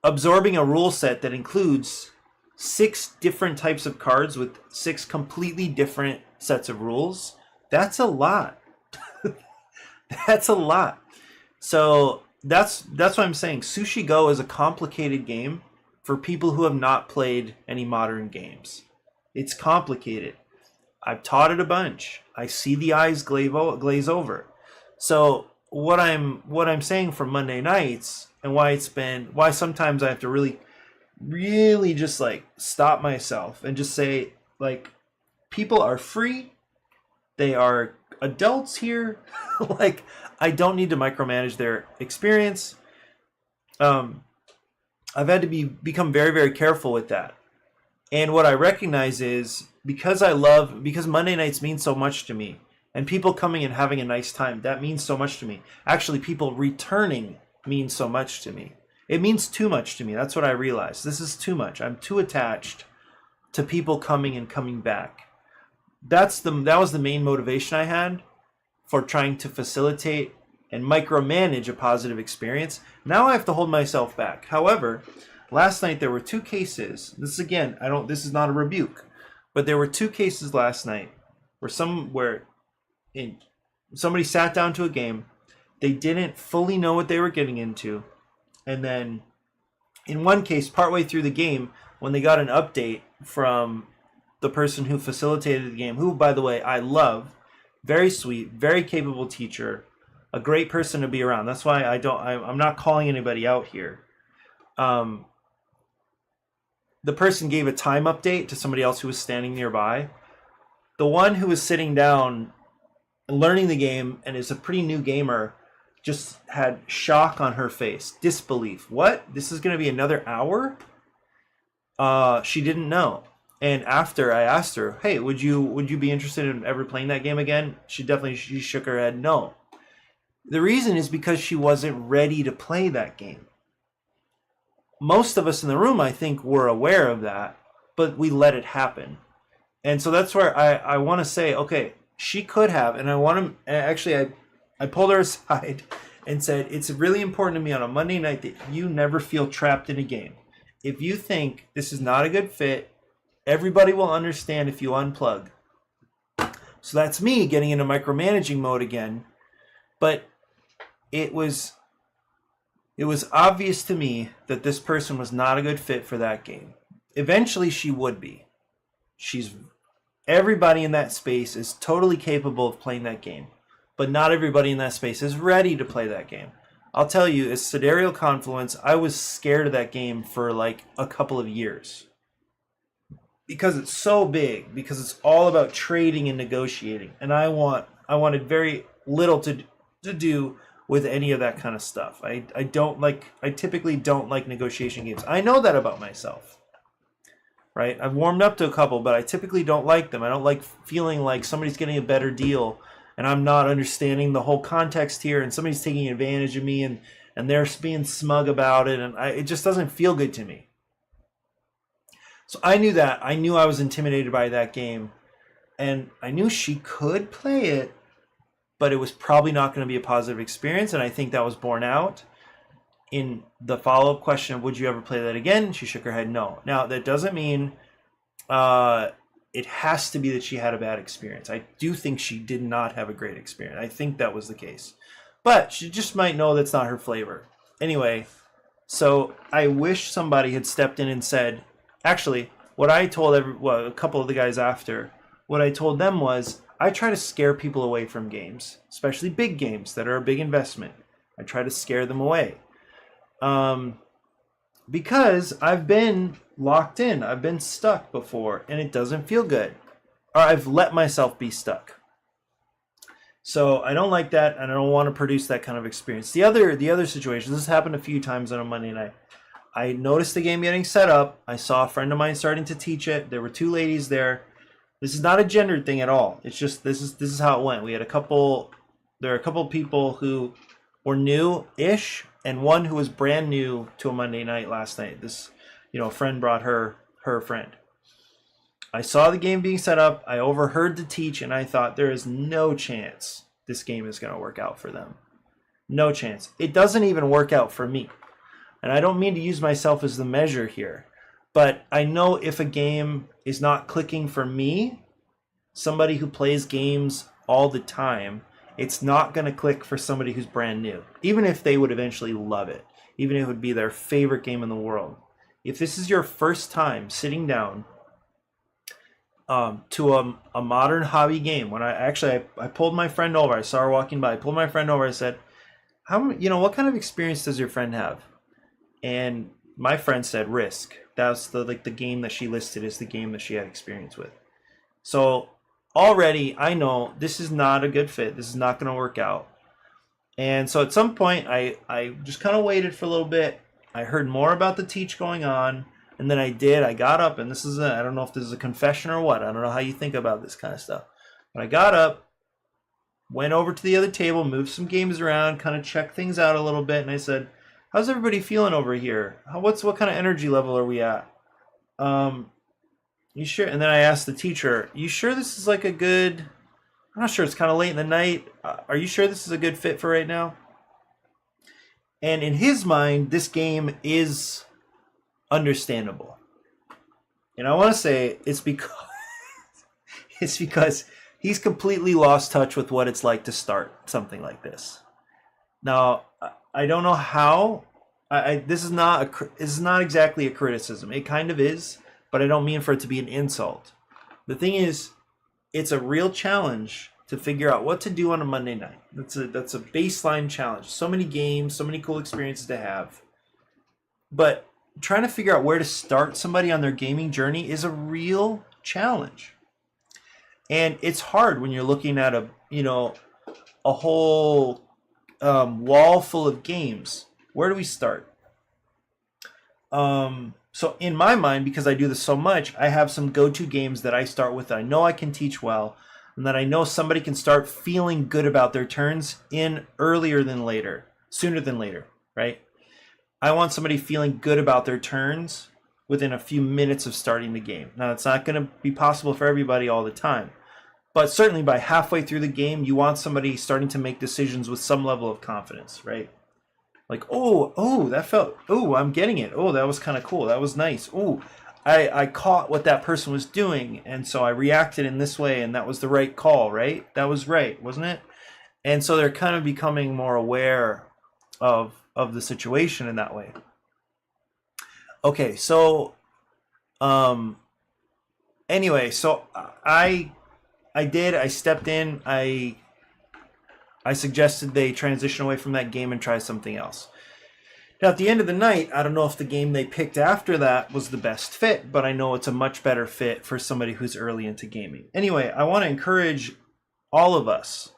absorbing a rule set that includes 6 different types of cards with 6 completely different sets of rules, that's a lot. That's a lot. So that's what I'm saying. Sushi Go is a complicated game for people who have not played any modern games. It's complicated. I've taught it a bunch. I see the eyes glaze over. So what I'm saying for Monday nights, and why sometimes I have to really just like stop myself and just say, like, people are free. They are adults here. Like, I don't need to micromanage their experience. I've had to become very, very careful with that. And what I recognize is because Monday nights mean so much to me, and people coming and having a nice time, that means so much to me. Actually, people returning means so much to me. It means too much to me. That's what I realized. This is too much. I'm too attached to people coming and coming back. That was the main motivation I had for trying to facilitate and micromanage a positive experience. Now I have to hold myself back. However, last night there were 2 cases. This is not a rebuke, but there were 2 cases last night where somebody sat down to a game. They didn't fully know what they were getting into. And then in one case, partway through the game, when they got an update from the person who facilitated the game, who, by the way, I love, very sweet, very capable teacher, a great person to be around. That's why I'm not calling anybody out here. The person gave a time update to somebody else who was standing nearby. The one who was sitting down learning the game and is a pretty new gamer just had shock on her face, disbelief. What? This is going to be another hour? She didn't know. And after I asked her, hey, would you be interested in ever playing that game again? She shook her head no. The reason is because she wasn't ready to play that game. Most of us in the room, I think, were aware of that, but we let it happen. And so that's where I want to say, okay, she could have, and I pulled her aside and said, it's really important to me on a Monday night that you never feel trapped in a game. If you think this is not a good fit, everybody will understand if you unplug. So that's me getting into micromanaging mode again. But it was obvious to me that this person was not a good fit for that game. Eventually she would be. Everybody in that space is totally capable of playing that game, but not everybody in that space is ready to play that game. I'll tell you, as Sidereal Confluence, I was scared of that game for like a couple of years. Because it's so big, because it's all about trading and negotiating. And I wanted very little to do with any of that kind of stuff. I typically don't like negotiation games. I know that about myself. Right? I've warmed up to a couple, but I typically don't like them. I don't like feeling like somebody's getting a better deal and I'm not understanding the whole context here and somebody's taking advantage of me and they're being smug about it, and it just doesn't feel good to me. So I knew that. I knew I was intimidated by that game, and I knew she could play it, but it was probably not going to be a positive experience, and I think that was borne out in the follow-up question of, would you ever play that again? She shook her head no. Now, that doesn't mean it has to be that she had a bad experience. I do think she did not have a great experience. I think that was the case. But she just might know that's not her flavor. Anyway, so I wish somebody had stepped in and said, actually, what I told a couple of the guys after, what I told them was, I try to scare people away from games, especially big games that are a big investment. I try to scare them away. Because I've been locked in, I've been stuck before, and it doesn't feel good. Or I've let myself be stuck. So I don't like that, and I don't want to produce that kind of experience. The other situation, this happened a few times on a Monday night. I noticed the game getting set up. I saw a friend of mine starting to teach it. There were 2 ladies there. This is not a gendered thing at all. It's just this is how it went. We had there are a couple people who were new-ish, and one who was brand new to a Monday night last night. This, a friend brought her friend. I saw the game being set up. I overheard the teach, and I thought there is no chance this game is going to work out for them. No chance. It doesn't even work out for me. And I don't mean to use myself as the measure here, but I know if a game is not clicking for me, somebody who plays games all the time, it's not going to click for somebody who's brand new, even if they would eventually love it, even if it would be their favorite game in the world. If this is your first time sitting down to a modern hobby game, when I pulled my friend over, I saw her walking by, I pulled my friend over, I said, what kind of experience does your friend have? And my friend said Risk. That's the game that she listed as the game that she had experience with. So already I know this is not a good fit. This is not going to work out. And so at some point I just kind of waited for a little bit. I heard more about the teach going on, and then I got up, and I don't know if this is a confession or what. I don't know how you think about this kind of stuff. But I got up, went over to the other table, moved some games around, kind of checked things out a little bit, and I said, how's everybody feeling over here? What kind of energy level are we at? You sure? And then I asked the teacher, you sure this is like a good, I'm not sure, it's kind of late in the night. Are you sure this is a good fit for right now? And in his mind, this game is understandable. And I want to say it's because he's completely lost touch with what it's like to start something like this. Now, I don't know how. This is not exactly a criticism. It kind of is, but I don't mean for it to be an insult. The thing is, it's a real challenge to figure out what to do on a Monday night. That's a baseline challenge. So many games, so many cool experiences to have. But trying to figure out where to start somebody on their gaming journey is a real challenge. And it's hard when you're looking at a whole wall full of games. Where do we start? So in my mind, because I do this so much, I have some go-to games that I start with that I know I can teach well, and that I know somebody can start feeling good about their turns in sooner than later, right? I want somebody feeling good about their turns within a few minutes of starting the game. Now, it's not going to be possible for everybody all the time, but certainly by halfway through the game, you want somebody starting to make decisions with some level of confidence, right? Like, I'm getting it. Oh, that was kind of cool. That was nice. Oh, I caught what that person was doing, and so I reacted in this way, and that was the right call, right? That was right, wasn't it? And so they're kind of becoming more aware of the situation in that way. Okay, so anyway, so I stepped in, I suggested they transition away from that game and try something else. Now, at the end of the night, I don't know if the game they picked after that was the best fit, but I know it's a much better fit for somebody who's early into gaming. Anyway, I want to encourage all of us,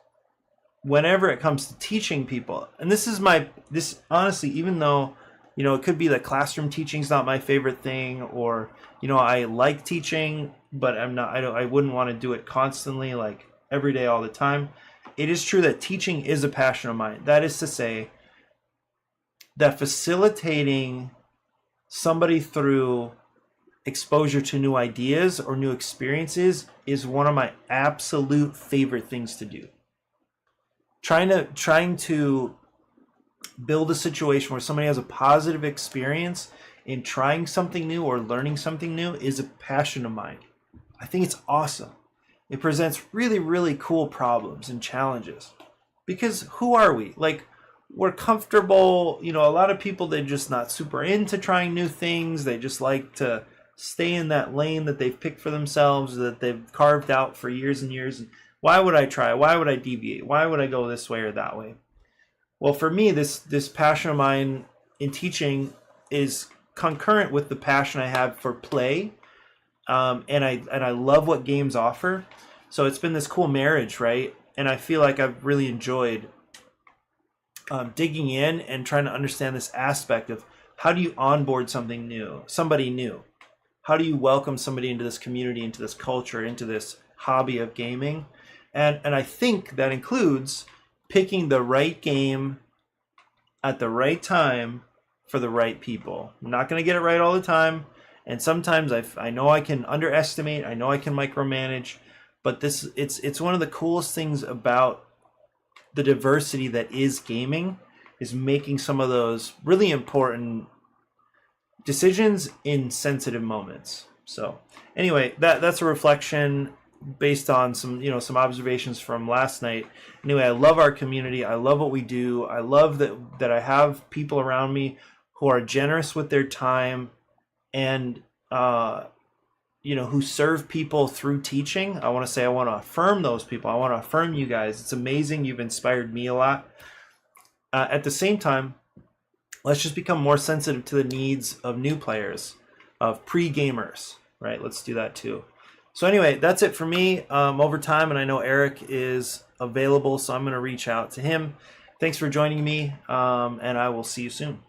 whenever it comes to teaching people, and this honestly, even though, it could be that classroom teaching is not my favorite thing, or, I like teaching, but I wouldn't want to do it constantly, like every day, all the time. It is true that teaching is a passion of mine. That is to say that facilitating somebody through exposure to new ideas or new experiences is one of my absolute favorite things to do. Trying to build a situation where somebody has a positive experience in trying something new or learning something new is a passion of mine. I think it's awesome. It presents really, really cool problems and challenges. Because who are we? Like, we're comfortable. A lot of people, they're just not super into trying new things. They just like to stay in that lane that they've picked for themselves, that they've carved out for years and years. And why would I try? Why would I deviate? Why would I go this way or that way? Well, for me, this passion of mine in teaching is concurrent with the passion I have for play. And I love what games offer. So it's been this cool marriage, right? And I feel like I've really enjoyed digging in and trying to understand this aspect of how do you onboard somebody new? how do you welcome somebody into this community, into this culture, into this hobby of gaming? And I think that includes picking the right game at the right time for the right people. I'm not going to get it right all the time, and sometimes I know I can underestimate, I know I can micromanage, but it's one of the coolest things about the diversity that is gaming, is making some of those really important decisions in sensitive moments. So anyway, that's a reflection based on some observations from last night. Anyway, I love our community. I love what we do. I love that I have people around me who are generous with their time and who serve people through teaching. I want to affirm those people. I want to affirm you guys. It's amazing. You've inspired me a lot. At the same time, let's just become more sensitive to the needs of new players, of pre-gamers, right? Let's do that too. So anyway, that's it for me over time, and I know Eric is available, so I'm going to reach out to him. Thanks for joining me, and I will see you soon.